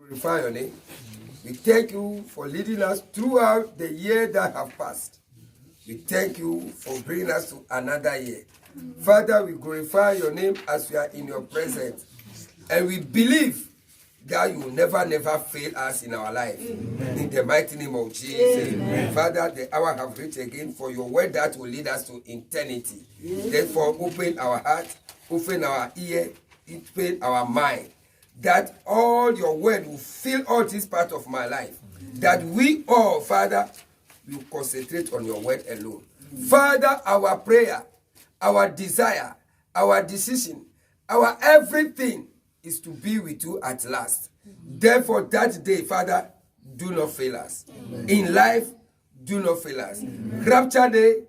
glorify your name. We thank you for leading us throughout the year that have passed. We thank you for bringing us to another year. Father, we glorify your name as we are in your presence. And we believe that you will never fail us in our life. Amen. In the mighty name of Jesus. Amen. Father, the hour have reached again for your word that will lead us to eternity. Amen. Therefore, open our heart, open our ear, open our mind, that all your word will fill all this part of my life. Amen. That we all, Father, will concentrate on your word alone. Amen. Father, our prayer, our desire, our decision, our everything is to be with you at last. Therefore, that day, Father, do not fail us. Amen. In life, do not fail us. Amen. Rapture day,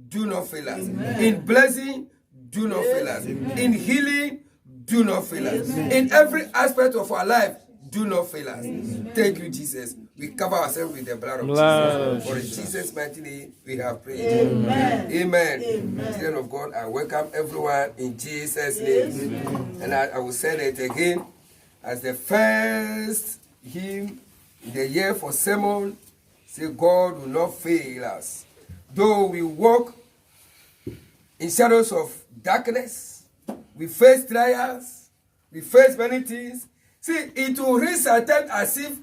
do not fail us. Amen. In blessing, do not fail us. Amen. In healing, do not fail us. Amen. In every aspect of our life, do not fail us. Amen. Thank you, Jesus. We cover ourselves with the blood of Jesus. For in Jesus' mighty name, we have prayed. Amen. Amen. Amen. Children of God, I welcome everyone in Jesus' name. Amen. And I will say it again as the first hymn in the year for sermon. Say, God will not fail us. Though we walk in shadows of darkness, we face trials, we face many things. See, it will reach certain as if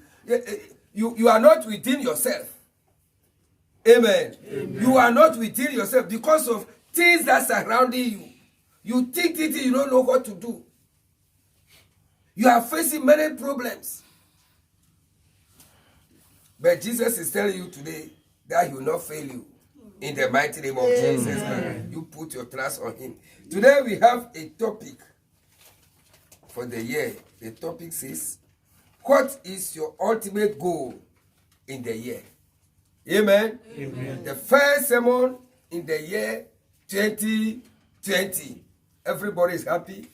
you are not within yourself. Amen. Amen. You are not within yourself because of things that surrounding you. You think you don't know what to do. You are facing many problems. But Jesus is telling you today that he will not fail you. In the mighty name of Jesus, you put your trust on him. Today we have a topic for the year. The topic says, what is your ultimate goal in the year? Amen. Amen. The first sermon in the year 2020. Everybody is happy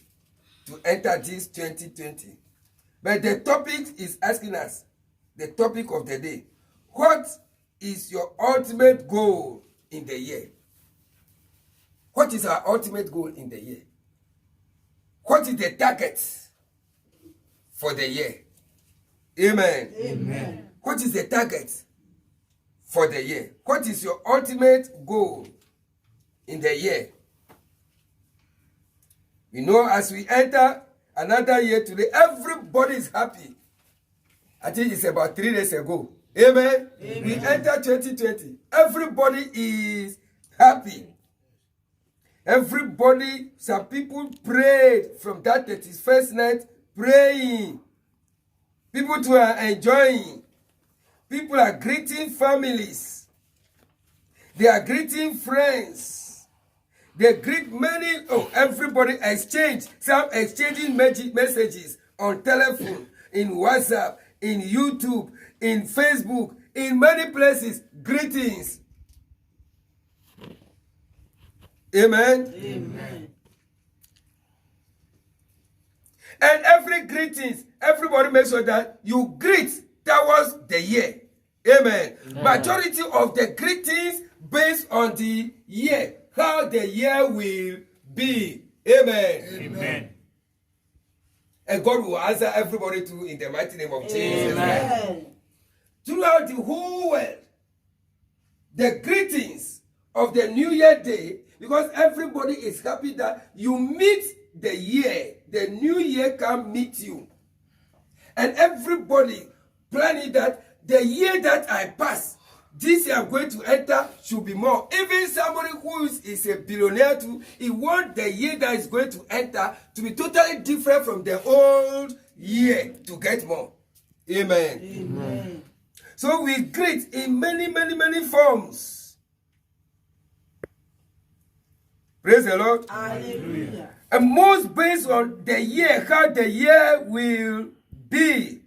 to enter this 2020. But the topic is asking us, the topic of the day, what is your ultimate goal in the year? What is our ultimate goal in the year? What is the target for the year? Amen. Amen. What is the target for the year? What is your ultimate goal in the year? You know, as we enter another year today, everybody is happy. I think it's about 3 days ago. Amen. Amen. We enter 2020. Everybody is happy. Everybody, some people prayed from that 31st night, praying. People too are enjoying. People are greeting families. They are greeting friends. They greet many. Oh, everybody exchange. Some exchanging messages on telephone, in WhatsApp, in YouTube, in Facebook, in many places. Greetings. Amen. Amen. And every greetings, everybody makes sure that you greet towards the year. Amen. Amen. Majority of the greetings based on the year, how the year will be. Amen. Amen. And God will answer everybody too in the mighty name of Jesus. Amen. Throughout the whole world, the greetings of the New Year Day, because everybody is happy that you meet the year. The new year can meet you. And everybody planning that the year that I pass, this year I'm going to enter should be more. Even somebody who is a billionaire too, he wants the year that is going to enter to be totally different from the old year to get more. Amen. Amen. So we greet in many forms. Praise the Lord. Hallelujah. And most based on the year, how the year will be.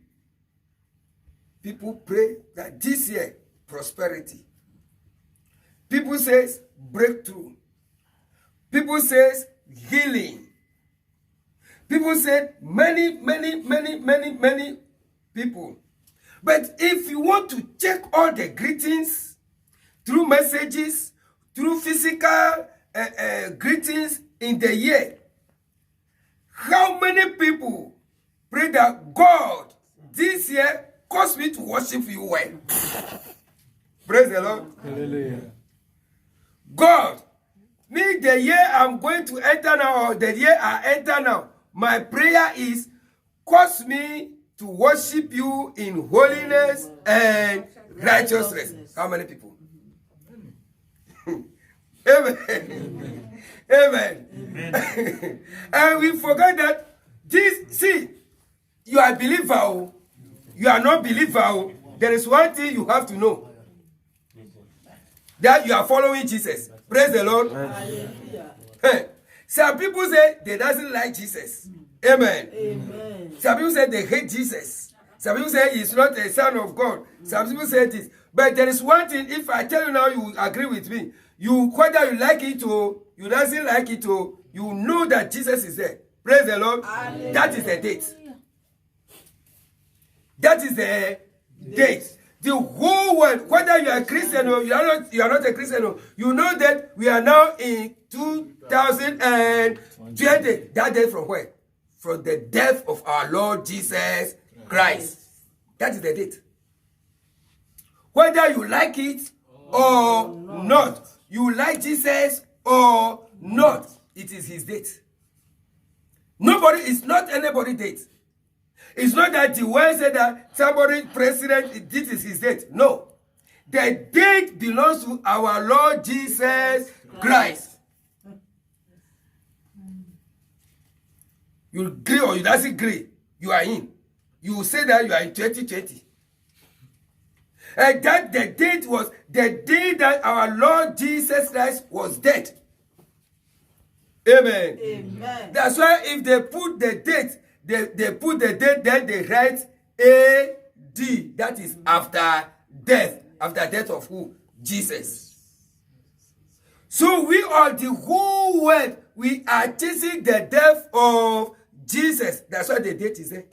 People pray that this year, prosperity. People says breakthrough. People says healing. People say many people. But if you want to check all the greetings through messages, through physical greetings in the year, how many people pray that God this year cause me to worship you well. Praise the Lord. Hallelujah. God, me the year I'm going to enter now, or the year I enter now, my prayer is cause me to worship you in holiness and righteousness. How many people? Amen. Amen. Amen. And we forget that this, see, you are a believer, you are not believer. There is one thing you have to know. That you are following Jesus. Praise the Lord. Some people say they doesn't like Jesus. Amen. Amen. Some people say they hate Jesus. Some people say he's not a son of God. Some people say this. But there is one thing, if I tell you now, you agree with me. You, whether you like it or you doesn't like it or you know that Jesus is there. Praise the Lord. Hallelujah. That is the date. That is the date. The whole world, whether you are a Christian or you are not a Christian, or you know that we are now in 2020. That day from where? From the death of our Lord Jesus Christ. That is the date. Whether you like it or not, you like Jesus or not, it is his date. Nobody, it's not anybody's date. It's not that the world said that somebody, president, this is his date. No. The date belongs to our Lord Jesus Christ. You agree or you doesn't agree, you are in. You will say that you are in 2020. And that the date was the day that our Lord Jesus Christ was dead. Amen. Amen. That's why if they put the date, they put the date, then they write AD. That is after death. After death of who? Jesus. So we are the whole world. We are chasing the death of Jesus. That's why the date is there.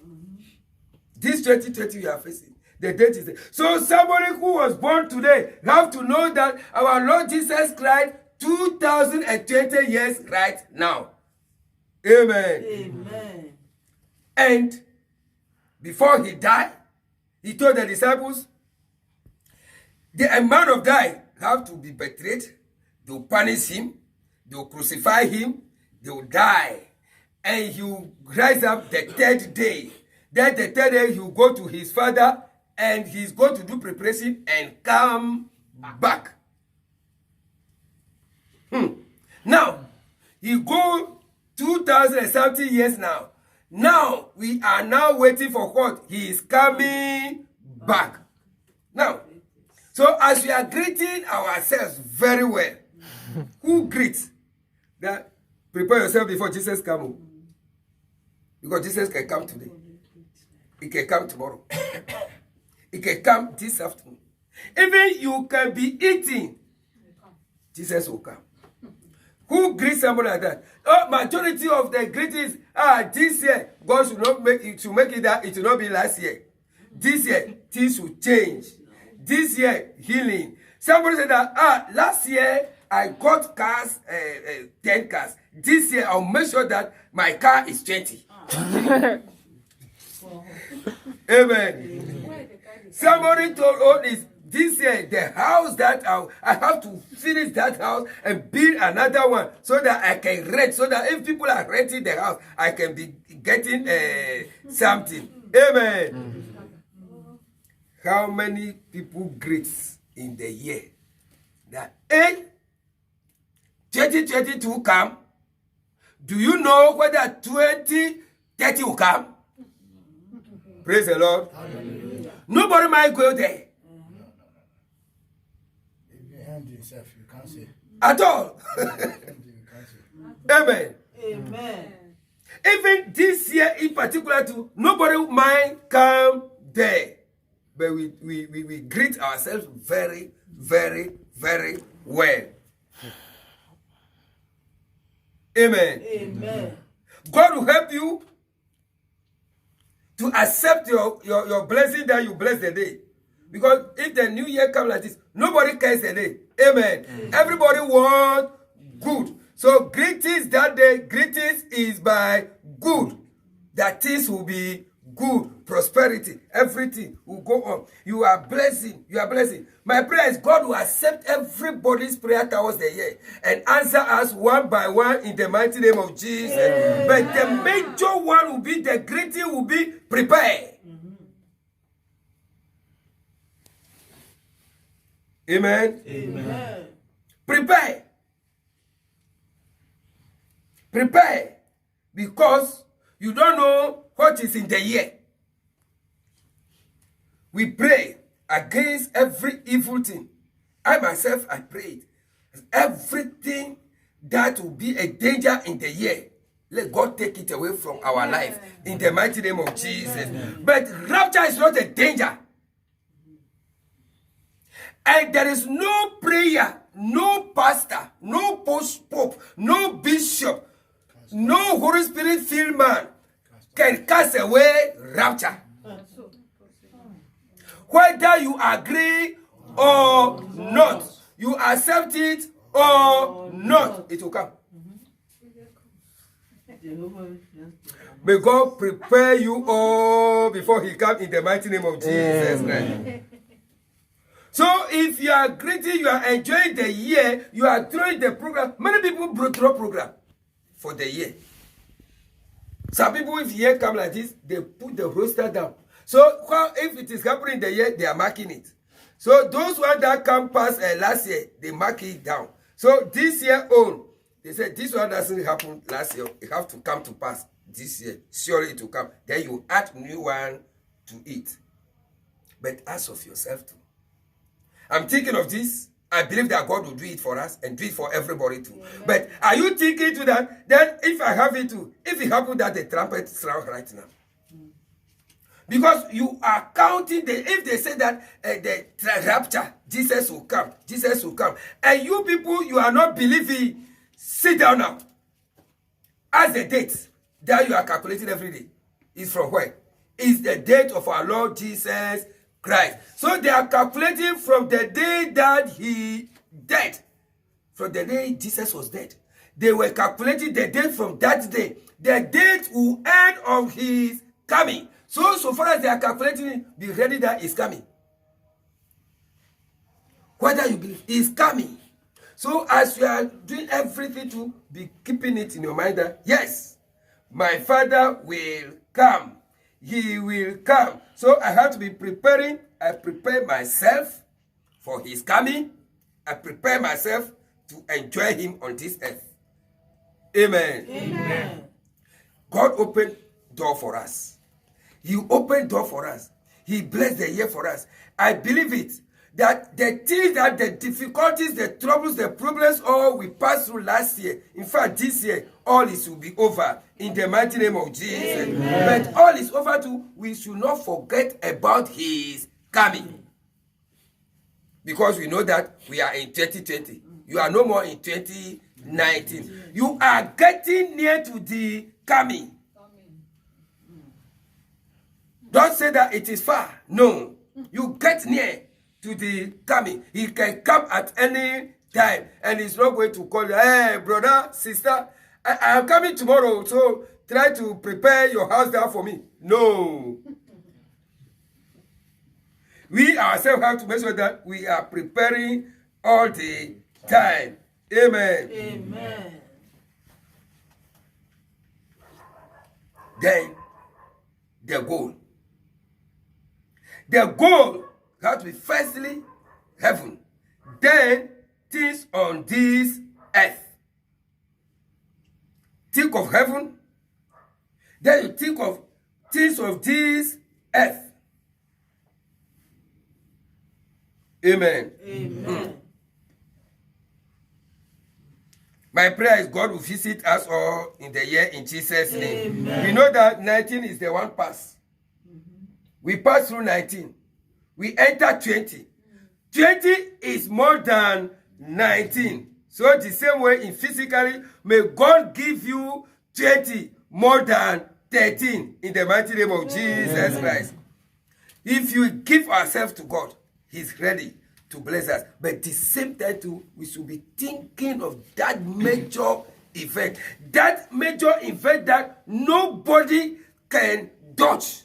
This 2020 we are facing. The date is there. So somebody who was born today have to know that our Lord Jesus Christ 2020 years right now. Amen. Amen. And before he died, he told the disciples, the man of die have to be betrayed. They will punish him. They will crucify him. They will die. And he will rise up the third day. Then the third day he will go to his father and he's going to do preparation and come back. Now, he go 2000 and something years now. Now, we are now waiting for what? He is coming back. Now, so as we are greeting ourselves very well, who greets? That prepare yourself before Jesus comes. Because Jesus can come today. He can come tomorrow. He can come this afternoon. Even you can be eating, Jesus will come. Who greets somebody like that? Oh, majority of the greetings this year, God should not make it, should make it that it will not be last year. This year, things will change. This year, healing. Somebody said that last year I got cars, 10 cars. This year I'll make sure that my car is 20. Amen. Somebody told this year, the house that I have to finish that house and build another one so that I can rent, so that if people are renting the house, I can be getting something. Amen. How many people greets in the year that 2022 come? Do you know whether 2030 will come? Praise the Lord. Hallelujah. Nobody might go there. Yourself, you can't say. At all. Amen. Amen. Even this year in particular too, nobody might come there. But we greet ourselves very, very, very well. Amen. Amen. God will help you to accept your blessing that you bless the day. Because if the new year comes like this, nobody cares the day. Amen. Everybody wants good. So greetings that day, greetings is by good. That things will be good, prosperity, everything will go on. You are blessing. My prayer is God will accept everybody's prayer towards the year and answer us one by one in the mighty name of Jesus. Amen. But the major one will be, the greeting will be prepare. Amen. Amen. Prepare. Prepare. Because you don't know what is in the year. We pray against every evil thing. I myself, I prayed. Everything that will be a danger in the year, let God take it away from our life in the mighty name of Jesus. But rapture is not a danger. And there is no prayer, no pastor, no pope, no bishop, no Holy Spirit filled man can cast away rapture. Whether you agree or not, you accept it or not, it will come. May God prepare you all before he comes in the mighty name of Jesus Christ. So if you are greeting, you are enjoying the year, you are throwing the program. Many people throw program for the year. Some people, if year come like this, they put the roster down. So if it is happening in the year, they are marking it. So those ones that come past last year, they mark it down. So this year on, they said this one doesn't happen last year. It have to come to pass this year. Surely it will come. Then you add new one to it. But ask of yourself too. I'm thinking of this. I believe that God will do it for us and do it for everybody too. Amen. But are you thinking to that? Then if I have it too, if it happened that the trumpet sound right now. Because you are counting if they say that the rapture, Jesus will come, and you people, you are not believing, sit down now. As the date that you are calculating every day is from where? Is the date of our Lord Jesus Christ. So they are calculating from the day that he died. From the day Jesus was dead. They were calculating the date from that day. The date will end of his coming. So far as they are calculating, be ready that he's coming. Whether you believe he's coming. So as you are doing everything to be keeping it in your mind that, yes, my Father will come. He will come. So I have to be preparing. I prepare myself for his coming. I prepare myself to enjoy him on this earth. Amen. Amen. God opened door for us. He opened door for us. He blessed the year for us. I believe it. That the things, that the difficulties, the troubles, the problems, all we passed through last year, in fact this year, all this will be over in the mighty name of Jesus. Amen. But all is over too, we should not forget about his coming. Because we know that we are in 2020. You are no more in 2019. You are getting near to the coming. Don't say that it is far. No. You get near to the coming. He can come at any time. And he's not going to call you, hey, brother, sister, I am coming tomorrow, so try to prepare your house down for me. No. We ourselves have to make sure that we are preparing all the time. Amen. Amen. Then, the goal. The goal has to be firstly heaven, then things on this earth. Think of heaven, then you think of things of this earth. Amen. Amen. My prayer is God will visit us all in the year in Jesus' name. Amen. We know that 19 is the one pass. We pass through 19. We enter 20. 20 is more than 19. So the same way in physically, may God give you 20 more than 13 in the mighty name of Jesus Christ. If you give ourselves to God, he's ready to bless us. But at the same time too, we should be thinking of that major event. That major event that nobody can dodge.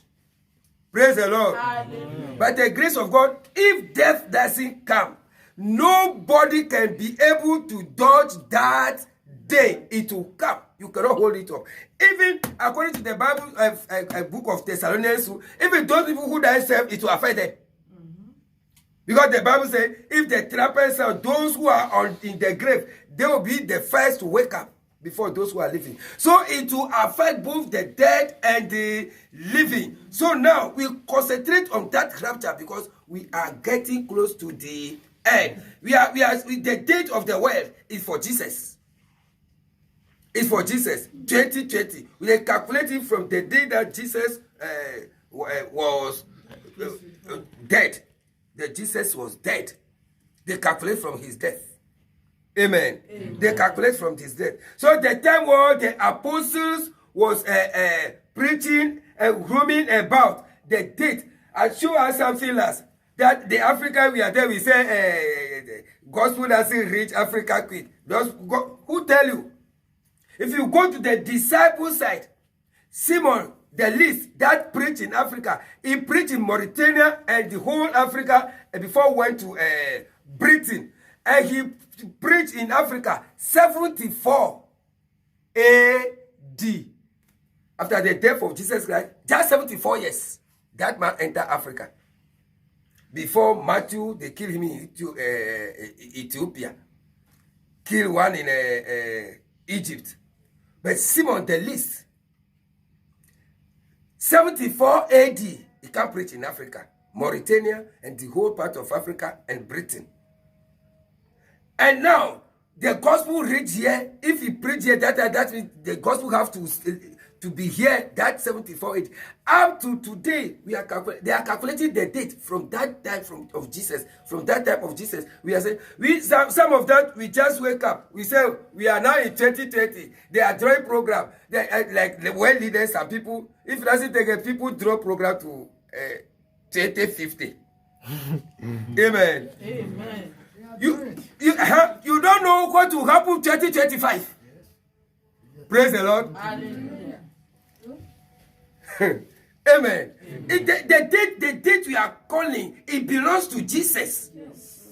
Praise the Lord. Hallelujah. By the grace of God, if death doesn't come, nobody can be able to dodge that day. It will come. You cannot hold it up. Even according to the Bible, a book of Thessalonians, even those people who die self, it will affect them. Because the Bible says, if the trumpet sound, those who are in the grave, they will be the first to wake up before those who are living. So it will affect both the dead and the living. So now we concentrate on that rapture because we are getting close to the end. The date of the world is for Jesus. It's for Jesus. 2020. We are calculating from the day that Jesus was dead. That Jesus was dead. They calculate from his death. Amen. They calculate from his death. So the time where the apostles was preaching and roaming about the date, I show us something last. That the Africa we are there, we say gospel doesn't reach Africa quick. Who tell you? If you go to the disciple side, Simon, the least that preached in Africa, he preached in Mauritania and the whole Africa before went to Britain. And he preached in Africa 74 AD. After the death of Jesus Christ, just 74 years, that man entered Africa. Before Matthew, they killed him in Ethiopia. Killed one in Egypt. But Simon the least, 74 AD, he can preach in Africa, Mauritania, and the whole part of Africa and Britain. And now, the gospel reach here. If he preach here, that means the gospel have to be here, that 74 AD. Up to today, they are calculating the date from that time of Jesus. From that time of Jesus, we are saying, some of that, we just wake up. We say, we are now in 2020. They are drawing program. They like the world leaders and people, if it doesn't take a people draw program to 2050. Amen. Amen. You don't know what will happen 2025. Praise the Lord. Hallelujah. Amen. The date we are calling, it belongs to Jesus. Yes.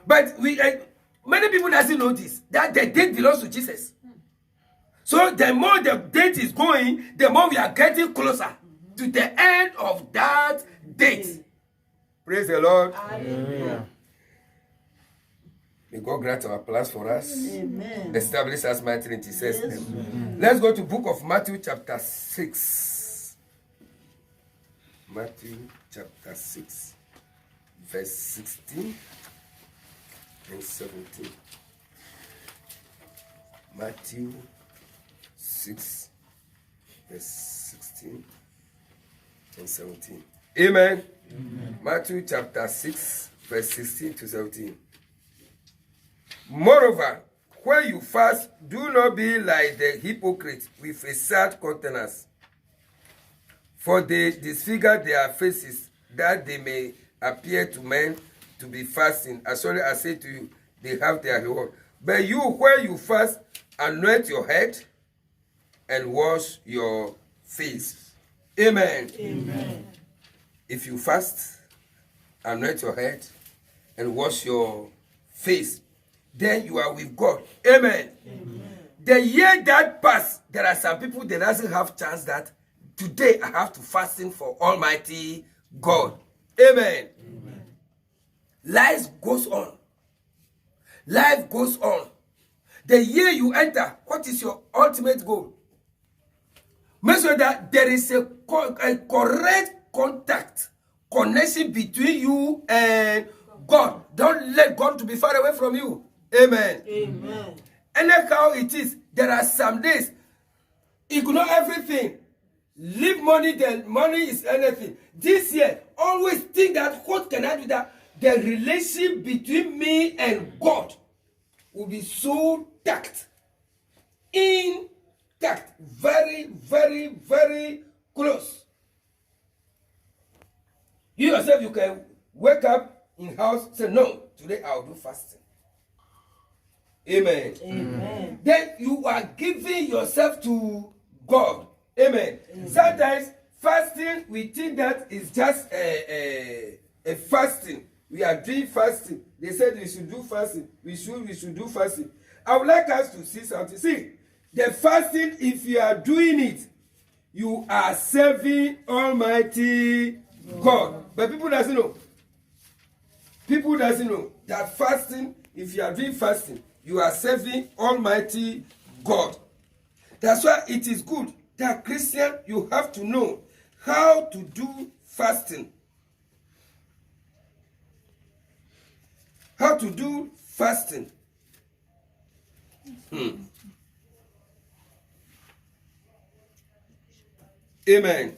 But many people doesn't know this, that the date belongs to Jesus. So the more the date is going, the more we are getting closer to the end of that date. Praise the Lord. Hallelujah. May God grant our plans for us. Amen. Establish us mightily in Jesus' Yes. name. Let's go to book of Matthew chapter 6. Matthew chapter 6, verse 16 and 17. Matthew 6, verse 16 and 17. Amen. Matthew chapter 6, verse 16 to 17. Moreover, when you fast, do not be like the hypocrites with a sad countenance, for they disfigure their faces, that they may appear to men to be fasting. As surely I say to you, they have their reward. But you, when you fast, anoint your head and wash your face. Amen. Amen. If you fast, anoint your head and wash your face, then you are with God. Amen. Amen. The year that passed, there are some people that doesn't have chance that today I have to fasting for Almighty God. Amen. Amen. Life goes on. Life goes on. The year you enter, what is your ultimate goal? Make sure that there is a correct connection between you and God. Don't let God to be far away from you. Amen. Amen. Anyhow it is, there are some days, ignore everything. Leave money, then money is anything. This year, always think that, what can I do that the relation between me and God will be so intact, very, very, very close. You yourself, you can wake up in house, say, no, today I'll do fasting. Amen. Then you are giving yourself to God. Amen. Sometimes fasting, we think that is just a fasting. We are doing fasting. They said we should do fasting. We should do fasting. I would like us to see something. See, the fasting, if you are doing it, you are serving Almighty God. But people doesn't know. People doesn't know that fasting, if you are doing fasting, you are serving Almighty God. That's why it is good that Christian, you have to know how to do fasting. How to do fasting. Amen. Amen.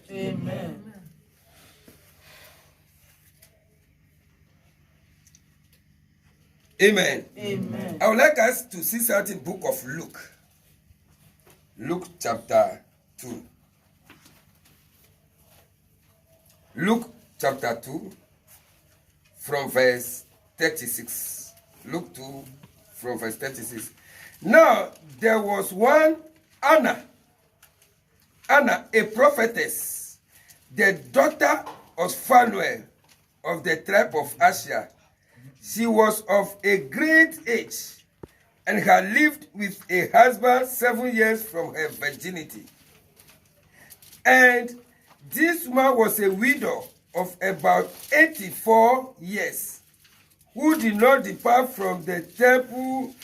Amen. Amen. I would like us to see something book of Luke. Luke chapter 2. Luke chapter 2 from verse 36. Luke 2 from verse 36. Now there was one Anna, a prophetess, the daughter of Phanuel of the tribe of Asher. She was of a great age and had lived with a husband 7 years from her virginity. And this woman was a widow of about 84 years, who did not depart from the temple,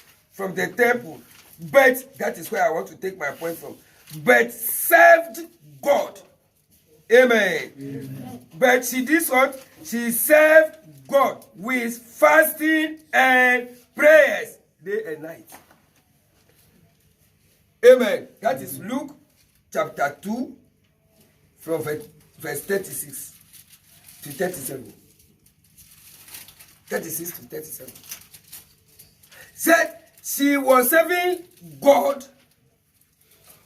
but that is where I want to take my point from. But served God. Amen. Amen. But she did what? She served God with fasting and prayers day and night. Amen. That is Luke chapter 2 from verse 36 to 37. 36 to 37. Said she was serving God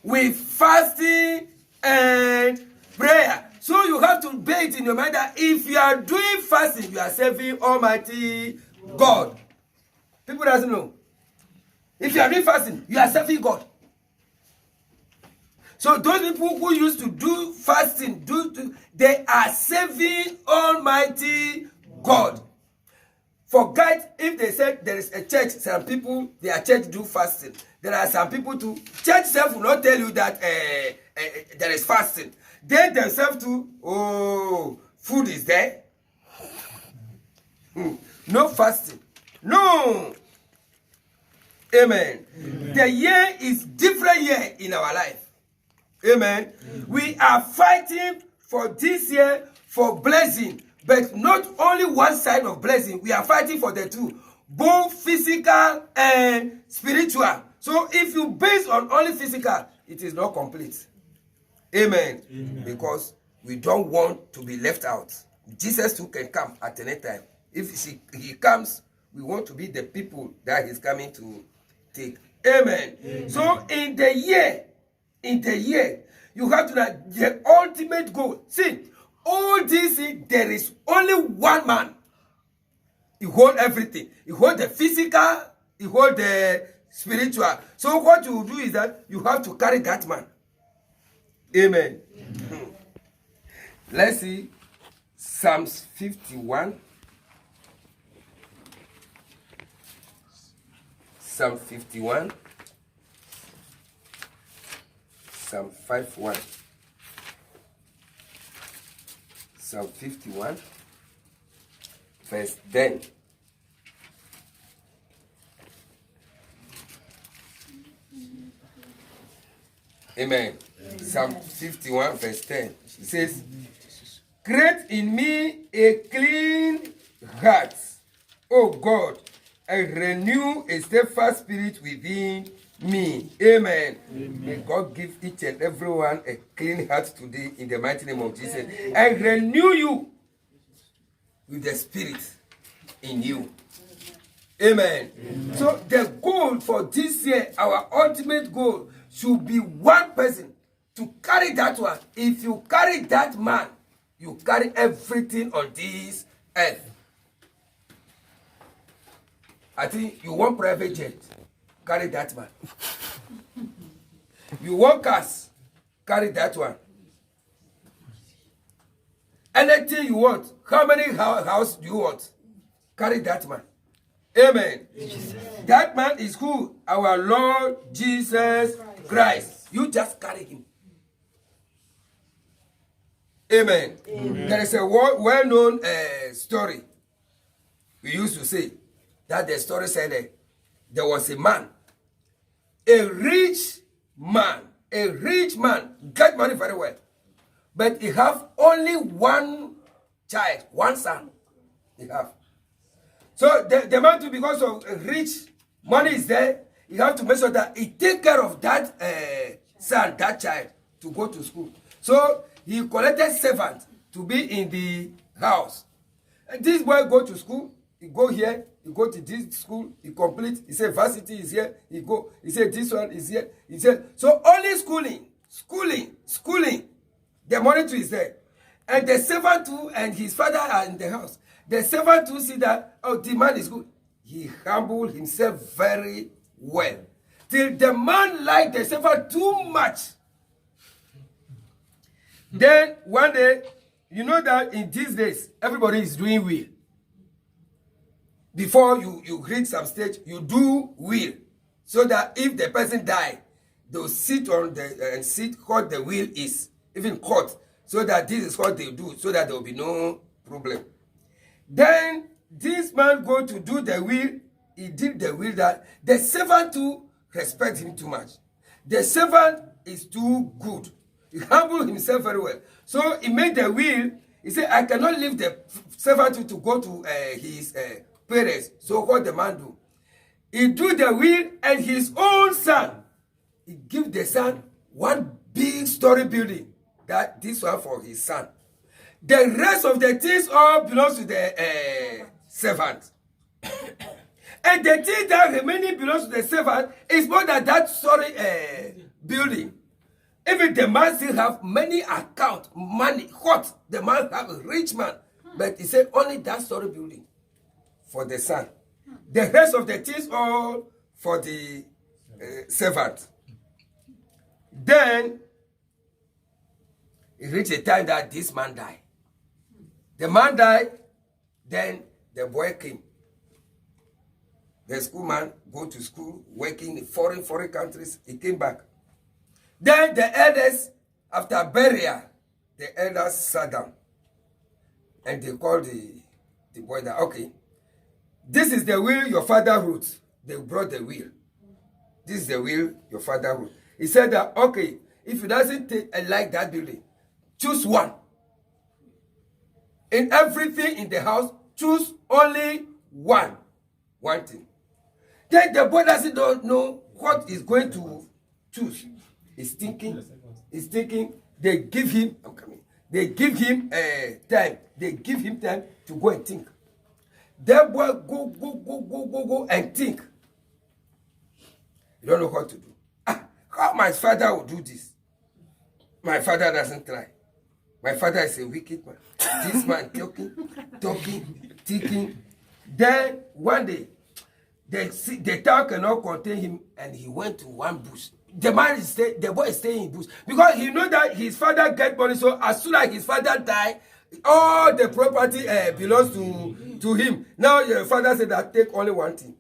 with fasting and prayer. So you have to bear it in your mind that if you are doing fasting, you are serving Almighty God. People doesn't know. If you are doing fasting, you are serving God. So those people who used to do fasting, they are serving Almighty God. Forget if they said there is a church, some people, their church do fasting. There are some people too. Church self will not tell you that there is fasting. They themselves too, food is there. No fasting. No. Amen. The year is different year in our life. Amen. We are fighting for this year for blessing. But not only one side of blessing, we are fighting for the two, both physical and spiritual. So if you base on only physical, it is not complete. Amen. Amen. Because we don't want to be left out. Jesus too can come at any time. If he comes, we want to be the people that he's coming to take. Amen. Amen. So in the year, you have to know the ultimate goal. See, all these things, there is only one man. He holds everything. He holds the physical, he holds the spiritual. So what you do is that you have to carry that man. Amen. Amen. Let's see Psalms 51. Psalm 51. Psalm 51. Psalm 51, verse 10. Amen. Psalm 51, verse 10. It says, create in me a clean heart, O God, and renew a steadfast spirit within me. Amen. Amen. May God give each and everyone a clean heart today in the mighty name of Jesus. Amen. And renew you with the spirit in you. Amen. Amen. So the goal for this year, our ultimate goal, should be one person to carry that one. If you carry that man, you carry everything on this earth. I think you want private jet, carry that man. You want cars, carry that one. Anything you want. How many house do you want? Carry that man. Amen. That man is who? Our Lord Jesus Christ. You just carry him. Amen. There is a well-known story. We used to say that the story said that there was a man, a rich man, get money very well, but he have only one child, one son. He have. So the man too, because of rich, money is there, you have to make sure that he take care of that son, that child, to go to school. So he collected servants to be in the house. And this boy go to school, he go here, he go to this school, he complete, he say varsity is here, he go, he say this one is here, he said, so only schooling, the money too is there. And the servant too and his father are in the house. The servant too see that, oh, the man is good. He humbled himself very well. Till the man liked the servant too much. Then one day, you know that in these days, everybody is doing will. Before you reach some stage, you do will. So that if the person die, they'll sit on the and sit what the will is, even court. So that this is what they do, so that there will be no problem. Then this man go to do the will. He did the will that the servant too respect him too much. The servant is too good. He humbled himself very well. So he made the will. He said, I cannot leave the servant to go to his parents. So what the man do? He do the will and his own son. He give the son one big story building. That this one for his son. The rest of the things all belongs to the servant. And the thing that remaining belongs to the servant is more than that story building. Even the man still have many account, money, what? The man have a rich man. But he said only that story building for the son. The rest of the things all for the servant. Then, it reached a time that this man died. The man died, then the boy came. The schoolman go to school, working in foreign countries. He came back. Then the elders, after burial, the elders sat down. And they called the boy that, okay, this is the will your father wrote. They brought the will. This is the will your father wrote. He said that, okay, if he doesn't like that building, choose one. In everything in the house, choose only one. One thing. Then the boy doesn't know what he's going to choose. He's thinking. They give him, I'm coming. They give him time. They give him time to go and think. The boy go and think. You don't know what to do. How my father will do this? My father doesn't try. My father is a wicked man. This man talking, thinking. Then one day, the town cannot contain him, and he went to one bush. The boy is staying in bush because he know that his father get money. So as soon as his father die, all the property belongs to him. Now your father said that take only one thing.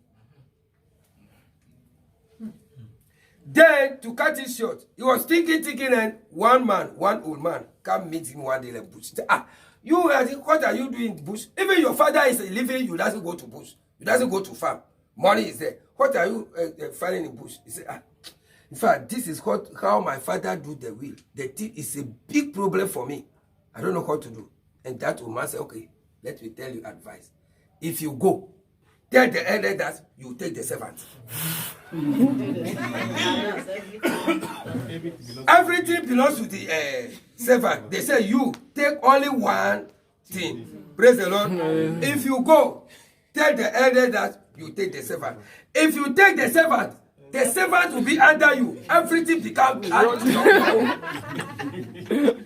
Then, to cut it short, he was thinking, and one old man, come meet him one day in the bush. Say, what are you doing in the bush? Even your father is living, you doesn't go to bush. You doesn't go to farm. Money is there. What are you finding in the bush? He said, in fact, this is how my father do the will. The thing is a big problem for me. I don't know what to do. And that old man said, okay, let me tell you advice. If you go, tell the elder that you take the servant. Everything belongs to the servant. They say you take only one thing. Praise the Lord. If you go, tell the elder that you take the servant. If you take the servant will be under you. Everything becomes under you.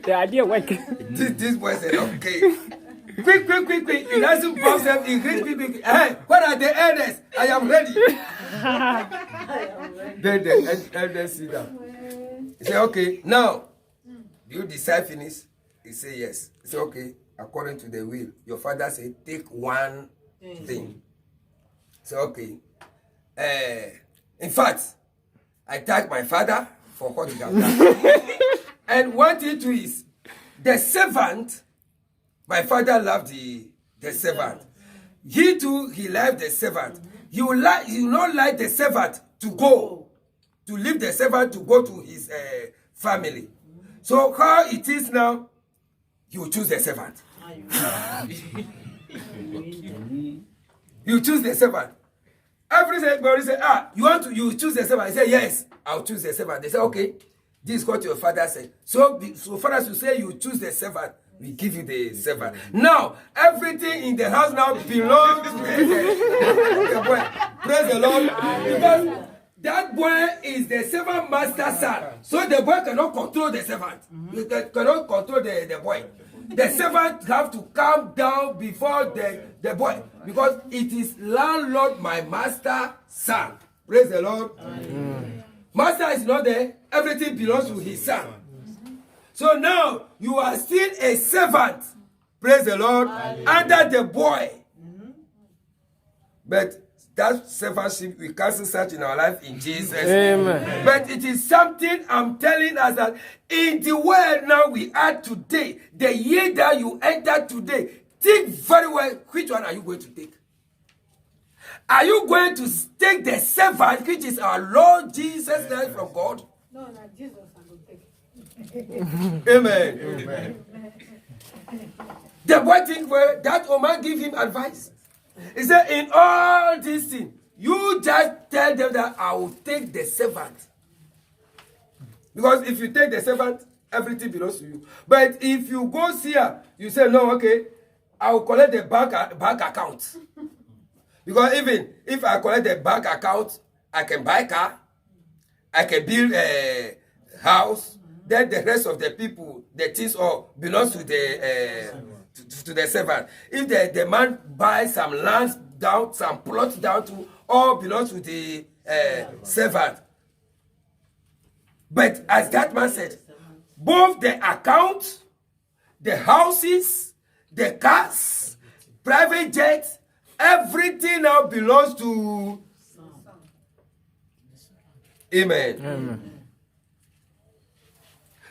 The idea work. This boy said, okay. Quick. He doesn't box them. He reads quick. Hey, what are the elders? I am ready. Then the elders sit down. He said, okay, now, do you decide finish? He said, yes. He said, okay, according to the will. Your father said, take one thing. So, okay. In fact, I thank my father for what he has done. And one thing too is, the servant, my father loved the servant. He too, he loved the servant. You not like the servant to go, to leave the servant to go to his family. So how it is now, you choose the servant. You choose the servant. Everybody say, you choose the servant. I say, yes, I'll choose the servant. They say, okay, this is what your father said. So far as you say you choose the servant, we give you the servant. Now, everything in the house now belongs to the boy. Praise the Lord. Because that boy is the servant master's son. So the boy cannot control the servant. He cannot control the boy. The servant have to calm down before the boy. Because it is landlord, my master, son. Praise the Lord. Master is not there. Everything belongs to his son. So now you are still a servant. Praise the Lord. Under the boy. But that servantship, we cancel such in our life in Jesus' name. Amen. But it is something I'm telling us that in the world now we are today, the year that you enter today, think very well, which one are you going to take? Are you going to take the servant, which is our Lord Jesus Christ from God? No, not Jesus, I will take it. Amen. Amen. The boy think, well, that woman give him advice. He said, in all these things, you just tell them that I will take the servant. Because if you take the servant, everything belongs to you. But if you go see her, you say, no, okay, I will collect the bank account. Because even if I collect the bank account, I can buy a car, I can build a house, then the rest of the people, the things all belongs to the servant. If the man buys some lands down, some plots down to, all belongs to the servant. But as that man said, both the account, the houses, the cars, private jets, everything now belongs to. Amen. Amen.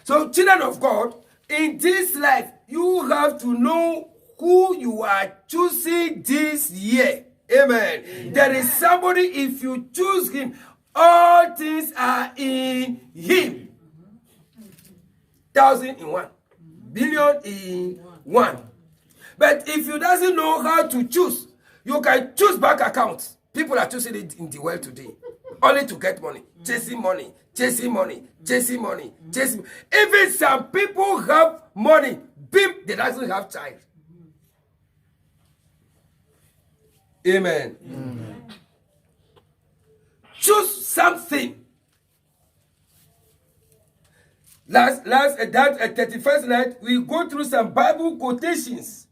So, children of God, in this life, you have to know who you are choosing this year. Amen. Amen. There is somebody, if you choose him, all things are in him. 1,000 in one, billion in one. But if you doesn't know how to choose, you can choose bank accounts. People are choosing it in the world today, only to get money, chasing money, chasing money, chasing money, chasing. Even some people have money, bim, they doesn't have child. Amen. Amen. Choose something. That 31st night, we go through some Bible quotations.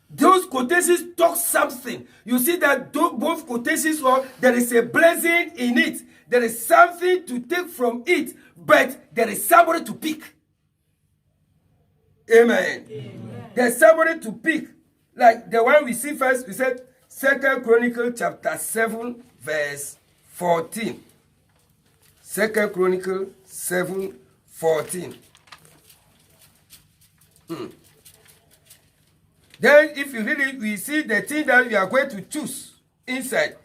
Those quotations talk something. You see that both quotations, there is a blessing in it. There is something to take from it, but there is somebody to pick. Amen. Amen. There's somebody to pick. Like the one we see first, we said 2 Chronicles chapter 7, verse 14. 2 Chronicles 7, 14. Then if you read it, we see the thing that we are going to choose inside.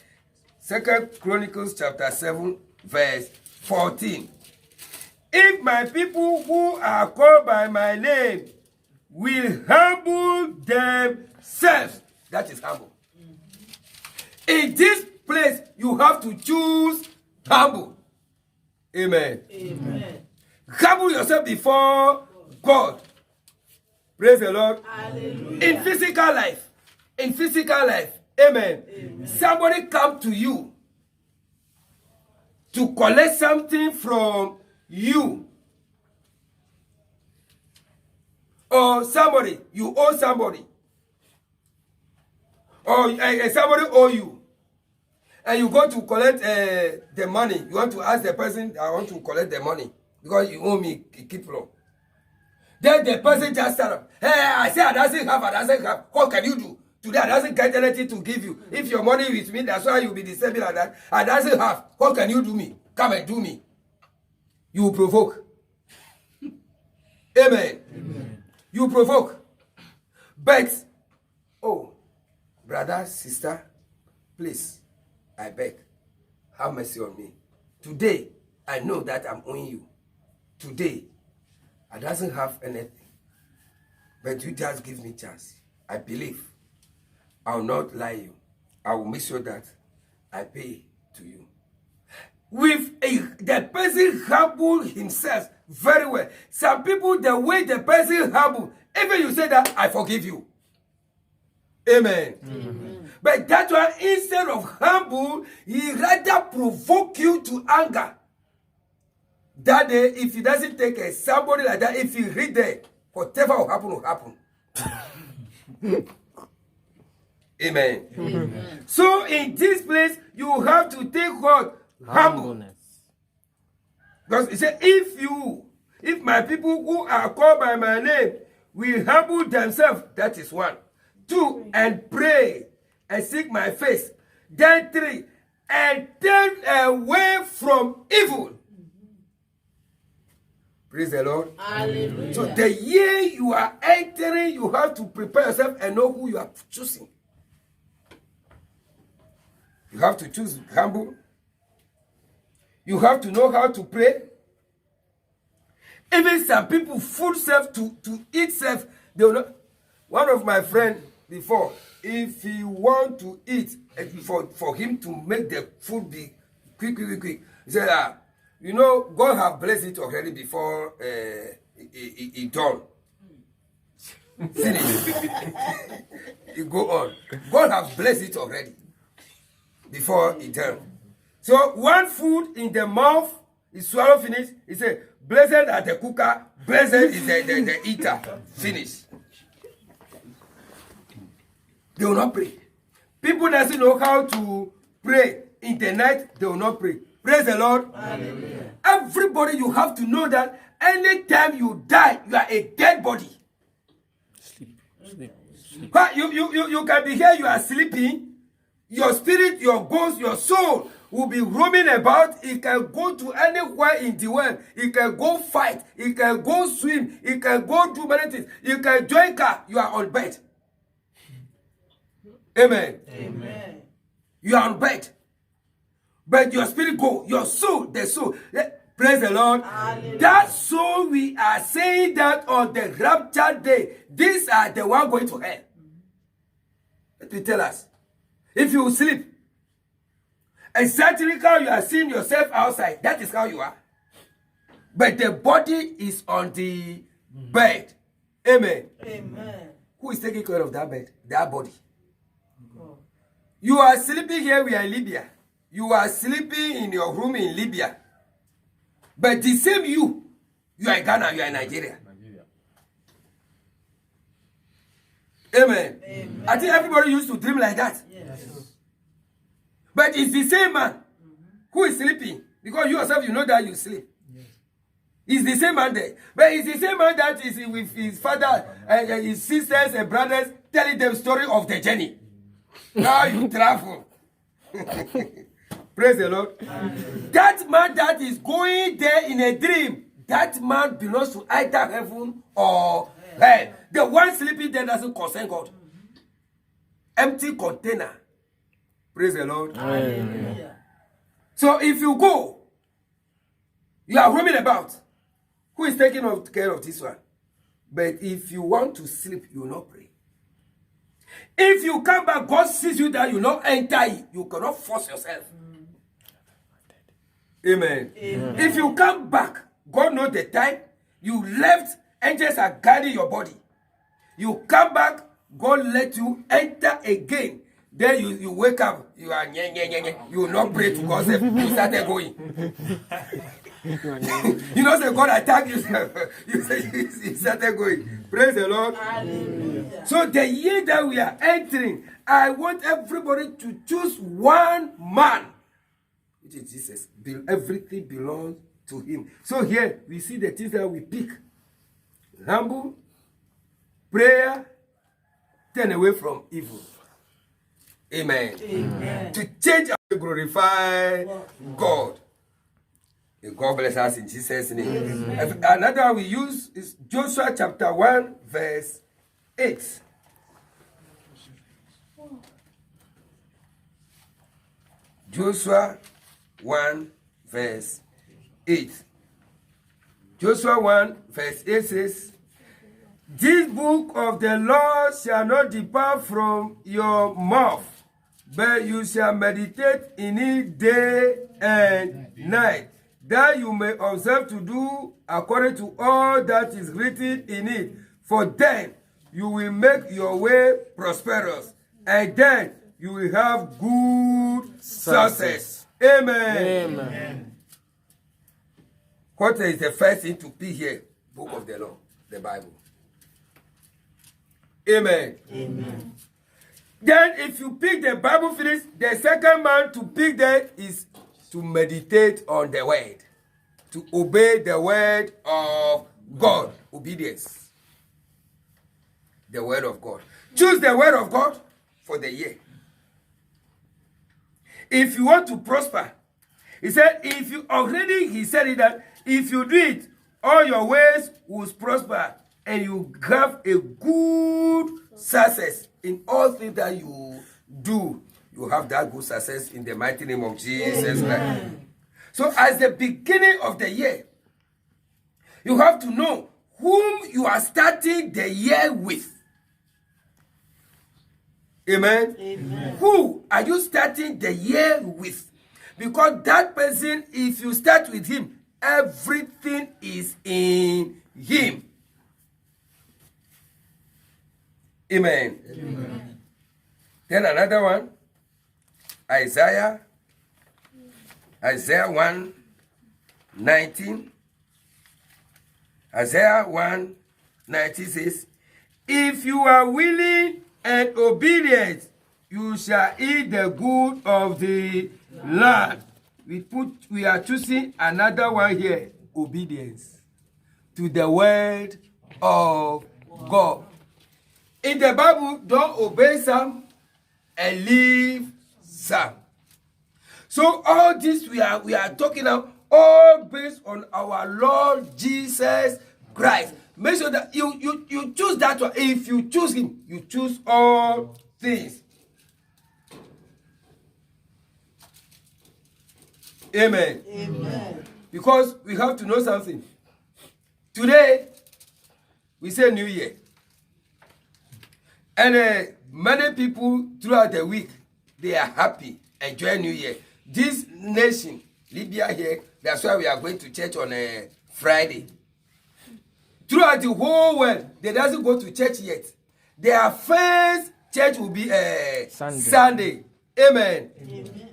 2 Chronicles chapter 7, verse 14. If my people who are called by my name will humble themselves, that is humble. In this place, you have to choose humble. Amen. Amen. Humble yourself before God. Praise the Lord. Hallelujah. In physical life. Amen. Amen. Somebody come to you to collect something from you. Or somebody, you owe somebody. Or somebody owe you. And you go to collect the money. You want to ask the person, I want to collect the money. Because you owe me, keep long. Then the person just stand up. Hey, I say I doesn't have. What can you do? Today I doesn't get anything to give you. If your money is with me, that's why you'll be disturbing like that. I doesn't have. What can you do me? Come and do me. You will provoke. Amen. Amen. You provoke. But, oh, brother, sister, please, I beg, have mercy on me. Today, I know that I'm owing you. Today, I doesn't have anything. But you just give me chance. I believe. I will not lie you. I will make sure that I pay to you. With the person humble himself very well. Some people, the way the person humble, even you say that, I forgive you. Amen. Amen. But that one, instead of humble, he rather provoke you to anger. That day, if he doesn't take somebody like that, if he read there, whatever will happen. Amen. Amen. So in this place, you have to take what? Humbleness. Because he said, if my people who are called by my name will humble themselves, that is 1. 2, and pray and seek my face. Then 3, and turn away from evil. Praise the Lord. Hallelujah. So the year you are entering, you have to prepare yourself and know who you are choosing. You have to choose humble. You have to know how to pray. Even some people, food self to eat self, they will not. One of my friends before, if he want to eat, for him to make the food be quick, he said, you know, God have blessed it already before it done. Finish. You go on. God have blessed it already before it done. So one food in the mouth is swallow finish. He said, blessed are the cooker, blessed is the eater. Finish. They will not pray. People doesn't know how to pray in the night, they will not pray. Praise the Lord. Hallelujah. Everybody, you have to know that anytime you die, you are a dead body. Sleep. But you can be here, you are sleeping. Your spirit, your ghost, your soul will be roaming about. It can go to anywhere in the world. It can go fight. It can go swim. It can go do many things. You can join car. You are on bed. Amen. Amen. You are on bed. But your spirit go. Your soul, the soul. Praise the Lord. Hallelujah. That soul, we are saying that on the rapture day, these are the one going to hell. Let me tell us. If you sleep, exactly how you are seeing yourself outside, that is how you are. But the body is on the bed. Amen. Amen. Who is taking care of that bed? That body. Oh. You are sleeping here, we are in Libya. You are sleeping in your room in Libya. But the same you are in Ghana, you are in Nigeria. Amen. Amen. I think everybody used to dream like that. Yes. But it's the same man who is sleeping. Because you yourself, you know that you sleep. Yes. It's the same man there. But it's the same man that is with his father and his sisters and brothers telling them story of the journey. Now you travel. Praise the Lord. That man that is going there in a dream, that man belongs to either heaven or hell. The one sleeping there doesn't concern God. Empty container. Praise the Lord. Hallelujah. So if you go, you are roaming about. Who is taking care of this one? But if you want to sleep, you will not pray. If you come back, God sees you that you will not enter it. You cannot force yourself. Amen. Amen. If you come back, God knows the time. You left, angels are guarding your body. You come back, God let you enter again. Then you wake up, you are you will not pray to God. You started going. You know, say God attack you. You started going. Praise the Lord. Hallelujah. So the year that we are entering, I want everybody to choose one man, which is Jesus. Everything belongs to him. So here we see the things that we pick. humble, prayer, turn away from evil. Amen. Amen. To change and glorify God. May God bless us in Jesus' name. Another one we use is Joshua chapter 1, verse 8. Joshua 1, verse 8. Joshua 1, verse 8 says, "This book of the law shall not depart from your mouth, but you shall meditate in it day and night, that you may observe to do according to all that is written in it. For then you will make your way prosperous, and then you will have good success." Amen. Amen. What is the first thing to pick here? Book of the law, the Bible. Amen. Amen. Then if you pick the Bible finish, the second man to pick there is to meditate on the word. To obey the word of God. Obedience. The word of God. Choose the word of God for the year. If you want to prosper, he said, he said it that if you do it, all your ways will prosper and you have a good success in all things that you do. You have that good success in the mighty name of Jesus Christ. So as the beginning of the year, you have to know whom you are starting the year with. Amen? Amen. Who are you starting the year with? Because that person, if you start with him, everything is in him. Amen. Amen. Then another one, Isaiah 1:19. Isaiah 1:19 says, "If you are willing and obedient, you shall eat the good of the land." We are choosing another one here, obedience to the word of God. In the Bible, don't obey some and leave some. So all this we are talking about, all based on our Lord Jesus Christ. Make sure that you choose that one. If you choose him, you choose all things. Amen. Amen. Because we have to know something. Today, we say New Year. And many people throughout the week, they are happy, enjoy New Year. This nation, Libya here, that's why we are going to church on a Friday. Throughout the whole world, they doesn't go to church yet. Their first church will be Sunday. Amen. Amen.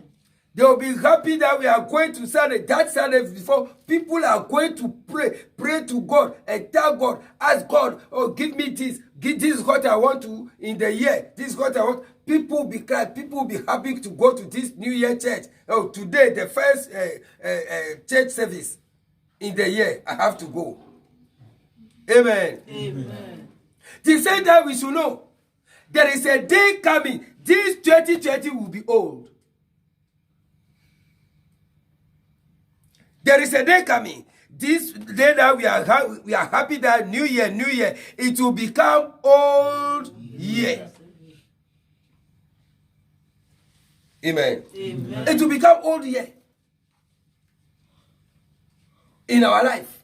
They will be happy that we are going to Sunday. That Sunday before, people are going to pray to God and tell God, ask God, oh, give me this. This is what I want to in the year. This is what I want. People will be glad. People will be happy to go to this New Year church. Oh, today, the first church service in the year, I have to go. Amen. Amen. The same time we should know, there is a day coming. This 2020 will be old. There is a day coming. This day that we are happy that New Year, it will become old year. Amen. Amen. It will become old year in our life.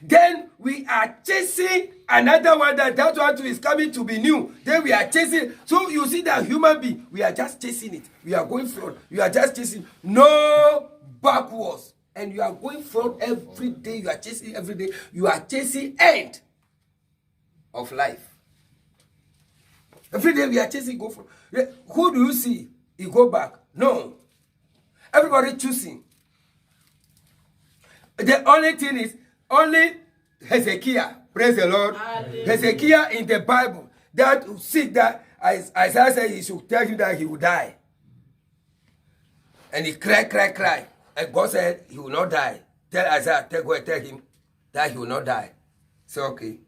Then we are chasing another one that one too is coming to be new. Then we are chasing. So you see that human being, we are just chasing it. We are going forward. You are just chasing. No backwards. And you are going forward every day. You are chasing every day. You are chasing end of life. Every day we are chasing go forward. Who do you see? You go back. No. Everybody choosing. The only thing is, only Hezekiah, praise the Lord. Hallelujah. Hezekiah in the Bible, that sick that Isaiah said he should tell you that he will die. And he cried. And God said he will not die. Tell Isaiah, tell him that he will not die. Say, okay.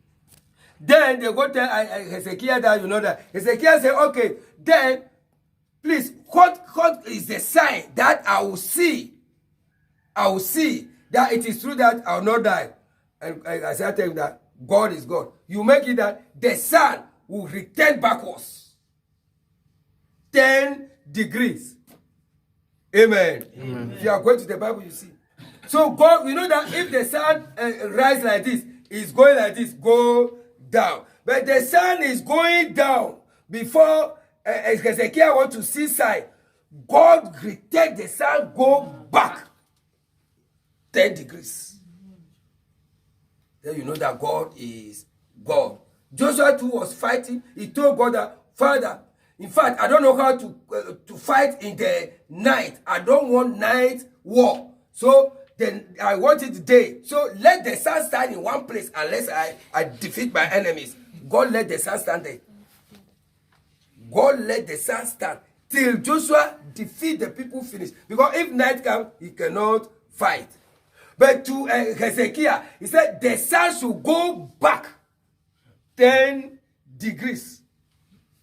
Then they go tell Hezekiah that you know that. Hezekiah say, okay, then please, what is the sign that I will see? I will see that it is true that I will not die. And I said to him that God is God. You make it that the sun will return backwards 10 degrees. Amen. If you are going to the Bible, you see. So God, we know that if the sun rise like this, it's going like this, go down. But the sun is going down before Hezekiah want to see sign. God retake the sun, go back 10 degrees. Then you know that God is God. Joshua too was fighting. He told God that, Father, in fact, I don't know how to fight in the night. I don't want night war. So then I want it day. So let the sun stand in one place unless I defeat my enemies. God let the sun stand there. God let the sun stand till Joshua defeat the people finish. Because if night comes, he cannot fight. But to Hezekiah, he said the sun should go back 10 degrees.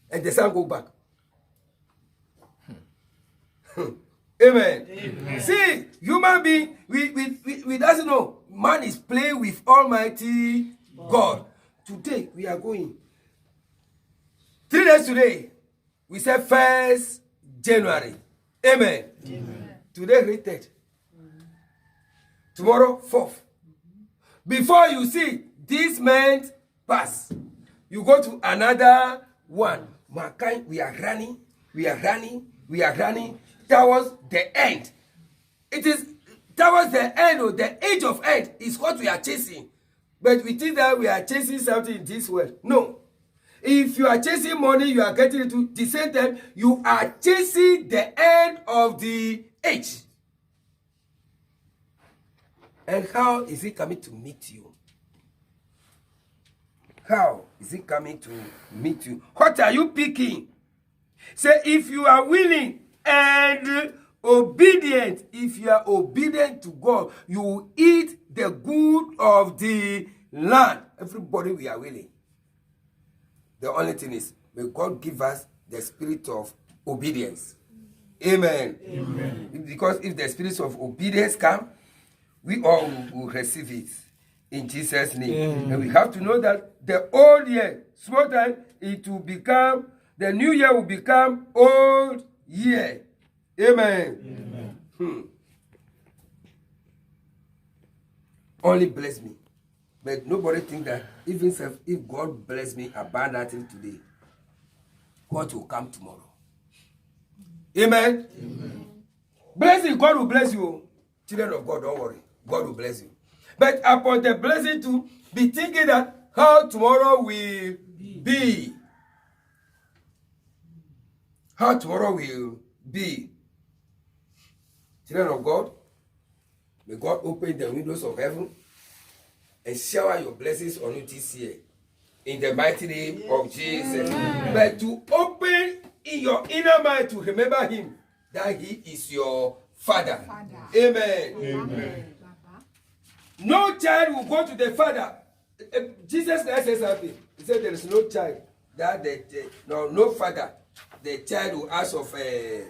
And the sun go back. Amen. Amen. See, human being, we doesn't know. Man is playing with Almighty God. Today, we are going. 3 days today, we say 1st January. Amen. Amen. Today, rated. Tomorrow, 4th. Before you see this month pass, you go to another one. Mankind, we are running towards the end. It is towards the end, or the age of end is what we are chasing. But we think that we are chasing something in this world. No. If you are chasing money, you are getting into the same time, you are chasing the end of the age. And how is it coming to meet you? How is it coming to meet you? What are you picking? Say, if you are willing and obedient, if you are obedient to God, you will eat the good of the land. Everybody, we are willing. The only thing is, may God give us the spirit of obedience. Amen. Amen. Because if the spirit of obedience come, we all will receive it in Jesus' name. And we have to know that the old year, small time, it will become, the new year will become old year. Amen. Amen. Only bless me. But nobody think that even if God bless me abundantly today, God will come tomorrow. Amen. Amen. Blessing, God will bless you. Children of God, don't worry. God will bless you. But upon the blessing to be thinking that how tomorrow will be. How tomorrow will be. Children of God, may God open the windows of heaven and shower your blessings on you this year. In the mighty name of Jesus. Amen. But to open in your inner mind to remember him, that he is your Father. Amen. Amen. No child will go to the Father. Jesus said something. He said there is no child that no father. The child will ask of a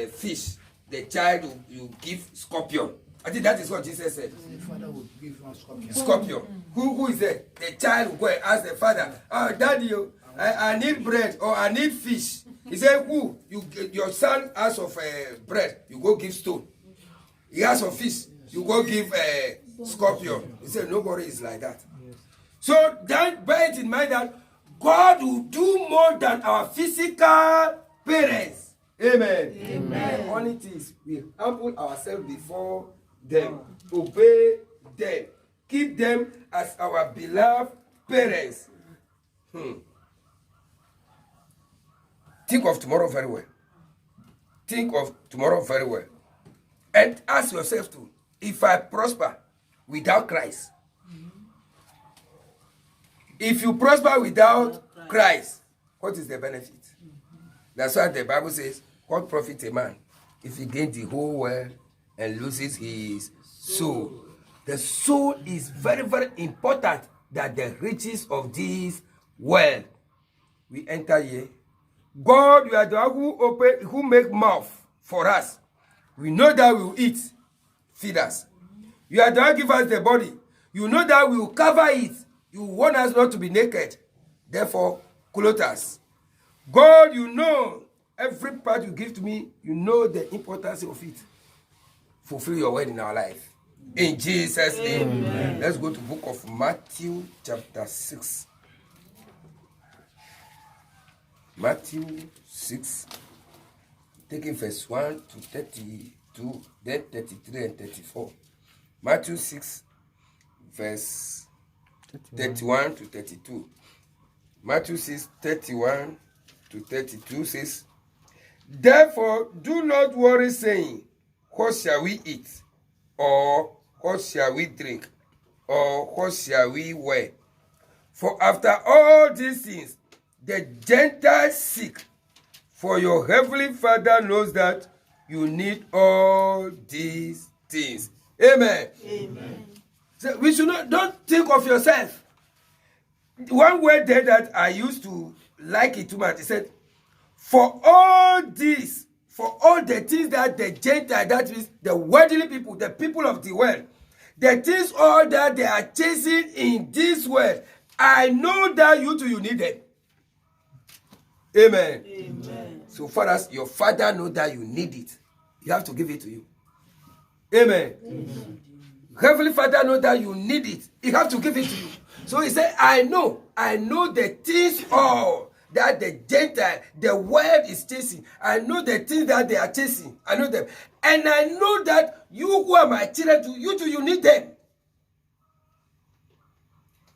fish. The child will give scorpion. I think that is what Jesus said. The father will give one scorpion. Scorpion. Who is there? The child will go and ask the father, Daddy, I need bread or I need fish. He said, who? Your son asks of bread, you go give stone. He asks of fish, you go give scorpion. He said, nobody is like that. So then bear it in mind that God will do more than our physical parents. Amen. Amen. The only thing is we humble ourselves before them, obey them, keep them as our beloved parents. Think of tomorrow very well. Think of tomorrow very well. And ask yourself too, if I prosper without Christ, if you prosper without Christ, what is the benefit? That's why the Bible says, what profit a man if he gains the whole world and loses his soul? The soul is very, very important that the riches of this world. We enter here. God, you are the one who make mouth for us. We know that we will eat, feed us. You are the one who give us the body. You know that we will cover it. You want us not to be naked. Therefore, clothe us. God, you know every part you give to me, you know the importance of it. Fulfill your word in our life. In Jesus' name. Amen. Let's go to the book of Matthew chapter 6. Matthew 6, taking verse 1 to 32, then 33 and 34. Matthew 6, verse 31 to 32. Matthew 6, 31 to 32 says, therefore, do not worry, saying, what shall we eat? Or what shall we drink? Or what shall we wear? For after all these things, the Gentiles seek, for your heavenly Father knows that you need all these things. Amen. Amen. So we should don't think of yourself. One word there that I used to like it too much, he said, for all this, for all the things that the Gentiles, that is the worldly people, the people of the world, the things all that they are chasing in this world, I know that you need them. Amen. Amen. So far as your Father knows that you need it, you have to give it to you. Amen. Amen. Heavenly Father knows that you need it. He have to give it to you. So he said, I know the things all that the Gentile, the world is chasing. I know the things that they are chasing. I know them. And I know that you who are my children, you need them.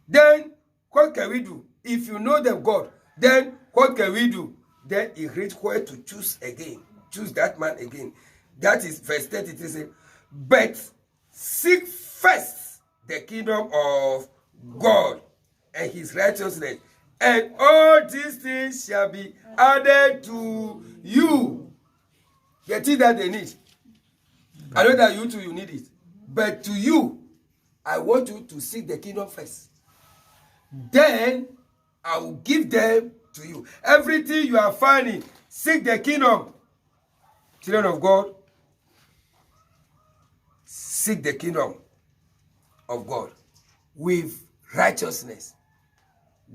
Then, what can we do? If you know them, God, then what can we do? Then he requires to choose again. Choose that man again. That is verse 33 says, but seek first the kingdom of God and his righteousness, and all these things shall be added to you. The thing that they need. I know that you need it. But to you, I want you to seek the kingdom first. Then I will give them to you. Everything you are finding, seek the kingdom. Children of God, seek the kingdom of God with righteousness.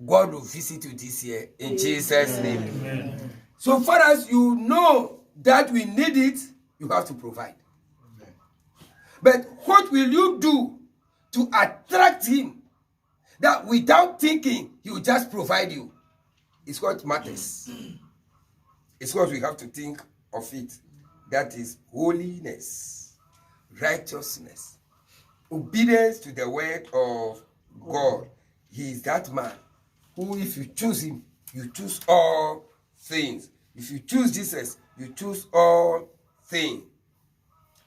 God will visit you this year in Jesus' name. Amen. So far as you know that we need it, you have to provide. Amen. But what will you do to attract him that without thinking he will just provide you? It's what matters. It's what we have to think of it. That is holiness, righteousness, obedience to the word of God. He is that man who, if you choose him, you choose all things. If you choose Jesus, you choose all things.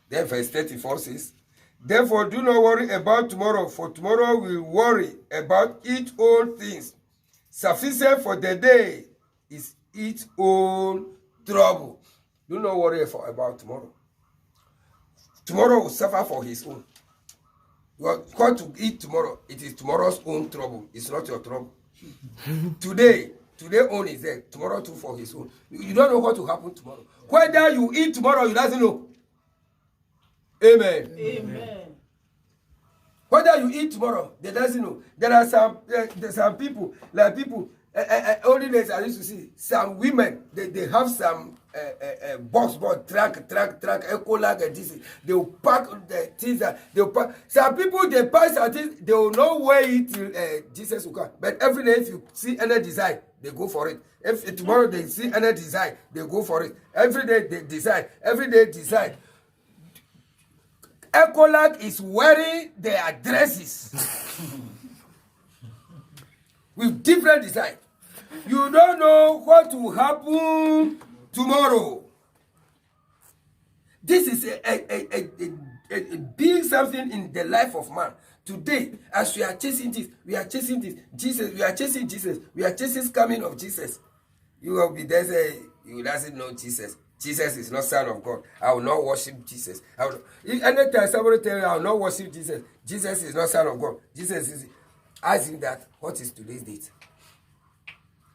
Then verse 34 says, therefore do not worry about tomorrow, for tomorrow will worry about its own things. Sufficient for the day is its own trouble. Do not worry about tomorrow. Tomorrow will suffer for his own. You are going to eat tomorrow. It is tomorrow's own trouble. It's not your trouble. Today own is there. Tomorrow too for his own. You don't know what will happen tomorrow. Whether you eat tomorrow, you doesn't know. Amen. Amen. Whether you eat tomorrow, they doesn't know. There are some people, like people, only days I used to see, some women, they have some box, truck, ecolag, and this. They will pack the things that they will pack. Some people, they pack some things, they will not wear it till Jesus will come. But every day, if you see any design, they go for it. If tomorrow they see any design, they go for it. Every day they design. Every day design. Ecolag is wearing their dresses with different design. You don't know what will happen tomorrow. This is a big something in the life of man. Today, as we are chasing this, Jesus, we are chasing Jesus, we are chasing coming of Jesus. You will be there, say, you doesn't know Jesus. Jesus is not Son of God. I will not worship Jesus. Anytime somebody tell me I will not worship Jesus, Jesus is not Son of God. Jesus is. Ask him that, what is today's date?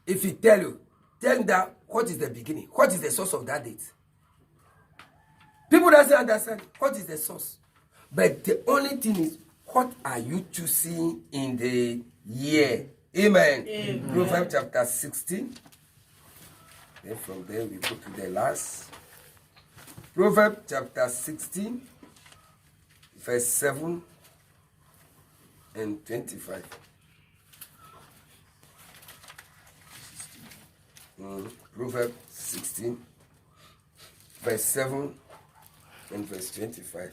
If he tell you, tell him that, what is the beginning? What is the source of that date? People doesn't understand what is the source. But the only thing is, what are you choosing in the year? Amen. Amen. Proverbs chapter 16. Then from there we go to the last. Proverbs chapter 16, verse 7 and 25. Proverbs 16, verse 7 and verse 25.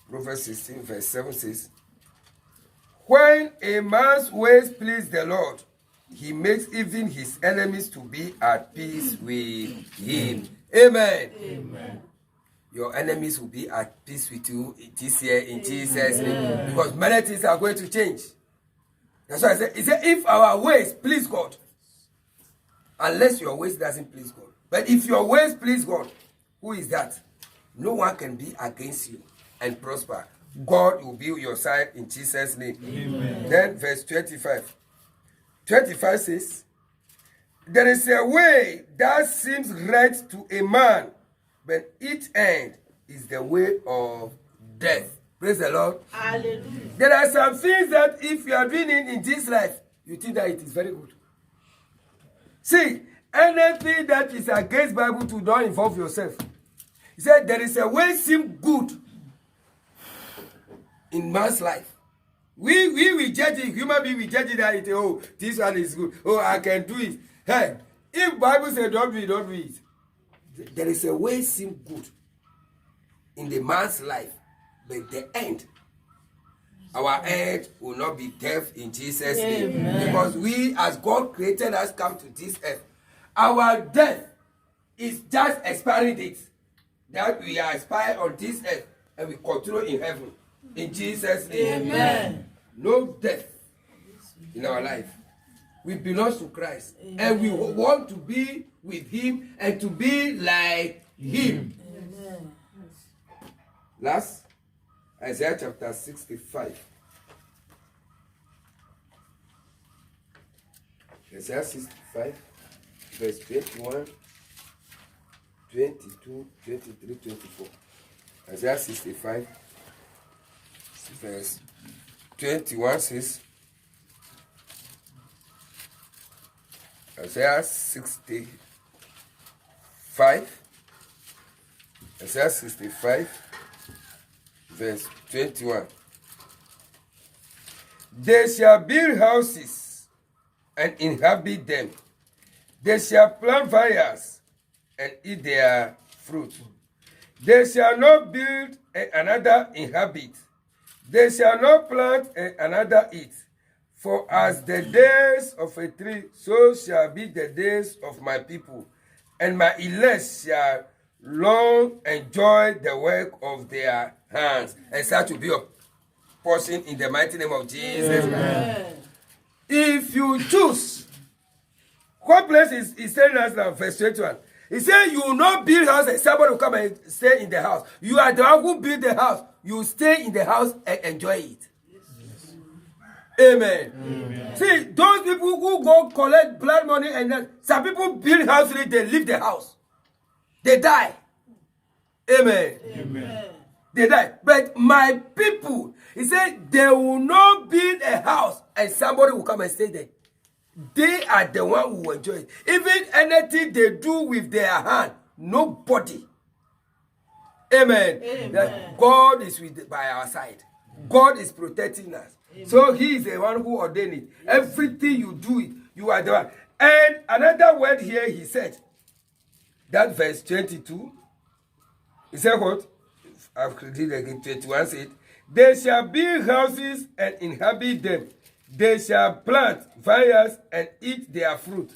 Proverbs 16, verse 7 says, when a man's ways please the Lord, he makes even his enemies to be at peace with him. Amen. Amen. Your enemies will be at peace with you this year in Jesus' name. Because many things are going to change. That's why I said, he said, if our ways please God, unless your ways doesn't please God. But if your ways please God, who is that? No one can be against you and prosper. God will be your side in Jesus' name. Amen. Then verse 25. 25 says, there is a way that seems right to a man, but its end is the way of death. Praise the Lord. Hallelujah. There are some things that if you are doing it in this life, you think that it is very good. See, anything that is against Bible to don't involve yourself. He said there is a way seem good in man's life. We will judge it. Human being will judge it that it, oh, this one is good. Oh, I can do it. Hey, if Bible says don't do it, don't do it. There is a way seem good in the man's life, but the end, our end will not be death in Jesus' name. Amen. Because we, as God created us, come to this earth. Our death is just expiring date. That we are expired on this earth and we continue in heaven. In Jesus' name. Amen. No death in our life. We belong to Christ. Amen. And we want to be with him and to be like him. Amen. Last, Isaiah chapter 65. Isaiah 65, verse 21, 22, 23, 24. Isaiah 65, verse 21 says, Isaiah 65, verse 21. They shall build houses and inhabit them. They shall plant vineyards and eat their fruit. They shall not build and another inhabit. They shall not plant and another eat. For as the days of a tree, so shall be the days of my people. And my elect shall long enjoy the work of their hands. And such will be your portion in the mighty name of Jesus. Amen. If you choose, what place is telling us now, verse 21? He said, you will not build house and somebody will come and stay in the house. You are the one who build the house. You stay in the house and enjoy it. Yes. Amen. Amen. See, those people who go collect blood money and then some people build house, they leave the house. They die. Amen. Amen. They die. But my people, he said, they will not build a house and somebody will come and stay there. They are the one who will enjoy it. Even anything they do with their hand, nobody. Amen. Amen. That God is by our side. God is protecting us. Amen. So he is the one who ordained it. Yes. Everything you do it, you are the one. And another word here he said, that verse 22, he said what? I've read it again, 21 said, they shall build houses and inhabit them. They shall plant vineyards and eat their fruit.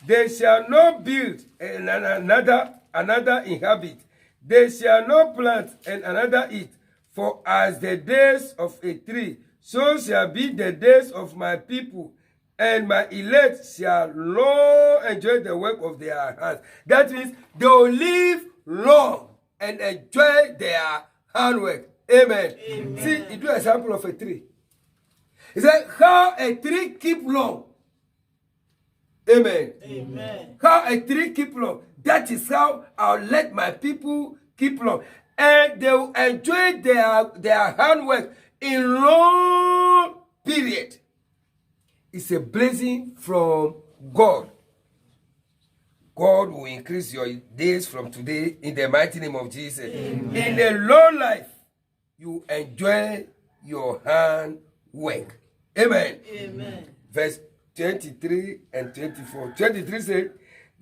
They shall not build and another inhabit. They shall not plant and another eat. For as the days of a tree, so shall be the days of my people, and my elect shall long enjoy the work of their hands. That means they will live long and enjoy their handwork. Amen. Amen. See, you do an example of a tree. He said, how a tree keep long. Amen. Amen. How a tree keep long. That is how I'll let my people keep long. And they will enjoy their handwork in long period. It's a blessing from God. God will increase your days from today in the mighty name of Jesus. Amen. In a long life, you enjoy your handwork. Amen. Amen. Verse 23 and 24. 23 says,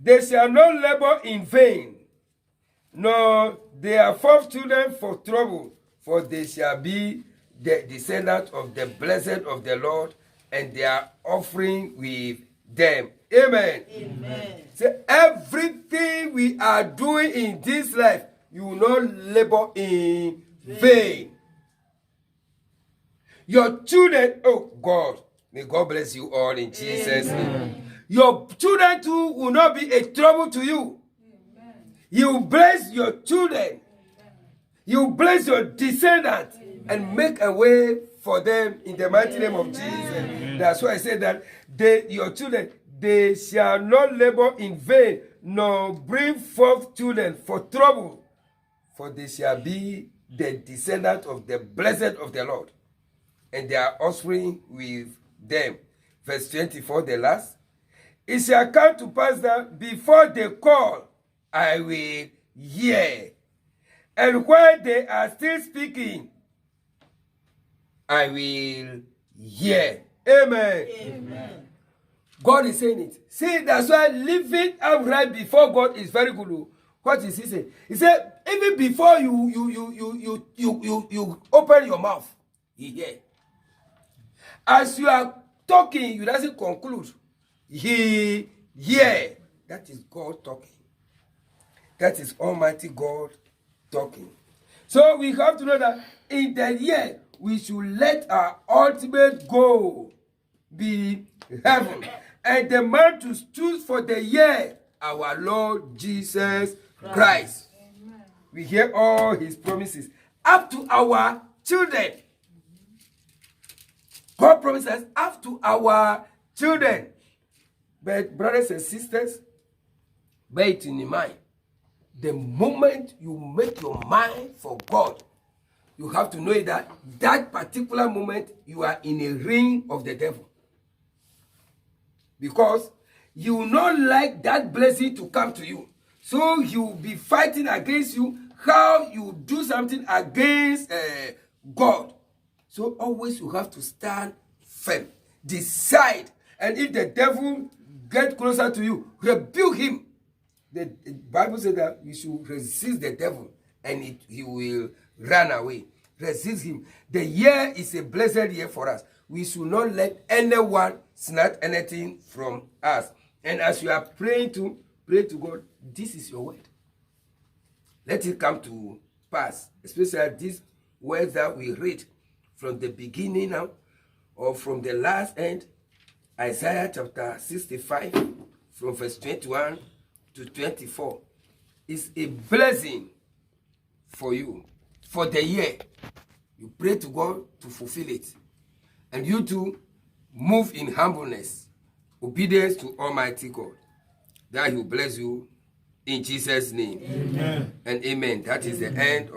they shall not labor in vain, nor their fourth children for trouble, for they shall be the descendants of the blessed of the Lord, and their offering with them. Amen. Amen. So everything we are doing in this life, you will not labor in vain. Your children, oh God, may God bless you all in Jesus' name. Your children too will not be a trouble to you. Amen. You bless your children. You bless your descendants. Amen. And make a way for them in the mighty name of Jesus. Amen. That's why I said that your children, they shall not labor in vain, nor bring forth children for trouble, for they shall be the descendants of the blessed of the Lord, and their offspring with them. Verse 24, the last. It shall come to pass that before they call, I will hear. And while they are still speaking, I will hear. Amen. Amen. God is saying it. See, that's why living upright before God is very good. What is he saying? He said, even before you open your mouth, he hear. As you are talking, you doesn't conclude. He hear. That is God talking. That is Almighty God talking. So we have to know that in the year, we should let our ultimate goal be heaven. And the man to choose for the year, our Lord Jesus Christ. Amen. We hear all his promises. Up to our children. God promises up to our children. But brothers and sisters, bear it in mind. The moment you make your mind for God, you have to know that that particular moment you are in a ring of the devil. Because you will not like that blessing to come to you. So he will be fighting against you, how you do something against God. So always you have to stand firm. Decide. And if the devil get closer to you, rebuke him. The Bible says that we should resist the devil and he will run away. Resist him. The year is a blessed year for us. We should not let anyone snatch anything from us. And as you are praying to God, this is your word. Let it come to pass. Especially these words that we read from the beginning now, or from the last end, Isaiah chapter 65, from verse 21 to 24, is a blessing for you, for the year. You pray to God to fulfill it. And you too, move in humbleness, obedience to Almighty God. That he will bless you in Jesus' name. Amen. And amen. That is the end